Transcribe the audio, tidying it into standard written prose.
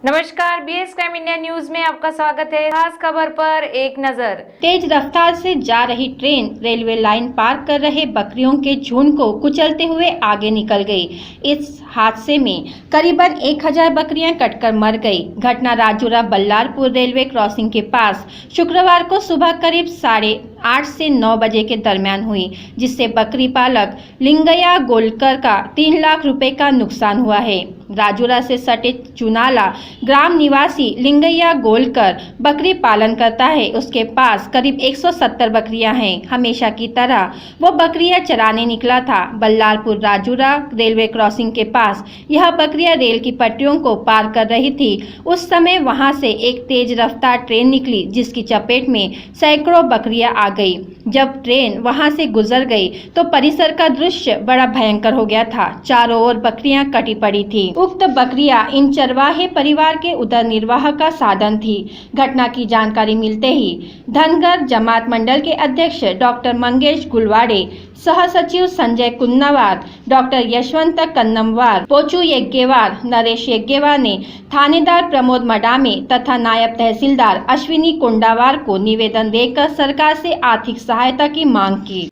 नमस्कार, BS crime India news में आपका स्वागत है। खास खबर पर एक नजर। तेज रफ्तार से जा रही ट्रेन रेलवे लाइन पार कर रहे बकरियों के झुंड को कुचलते हुए आगे निकल गई। इस हादसे में करीबन 1000 बकरियां कटकर मर गई। घटना राजूरा बल्लारपुर रेलवे क्रॉसिंग के पास शुक्रवार को सुबह करीब 8:30 से 9 बजे के दरमियान हुई, जिससे बकरी पालक लिंगैया गोलकर का 3 लाख रुपए का नुकसान हुआ है। राजूरा से सटे चुनाला ग्राम निवासी लिंगैया गोलकर बकरी पालन करता है। उसके पास करीब 170 बकरियां हैं। हमेशा की तरह वो बकरियां चराने निकला था। बल्लारपुर राजूरा रेलवे क्रॉसिंग के पास यह बकरियां रेल की पटरियों को पार कर रही थी। उस समय वहां से एक तेज रफ्तार ट्रेन निकली, जिसकी चपेट में सैकड़ों बकरियां आ गई। जब ट्रेन वहां से गुजर गई तो परिसर का दृश्य बड़ा भयंकर हो गया था। चारों ओर बकरियां कटी पड़ी थी। उक्त बकरियां इन चरवाहे परिवार के उदर निर्वाह का साधन थी। घटना की जानकारी मिलते ही धनगर जमात मंडल के अध्यक्ष डॉक्टर मंगेश गुलवाड़े, सह सचिव संजय कुन्नावार, डॉक्टर यशवंत कन्नमवार, पोचू यज्ञेवार, नरेश यज्ञेवार ने थानेदार प्रमोद मडामे तथा नायब तहसीलदार अश्विनी कोंडावार को निवेदन देकर सरकार से आर्थिक सहायता की मांग की।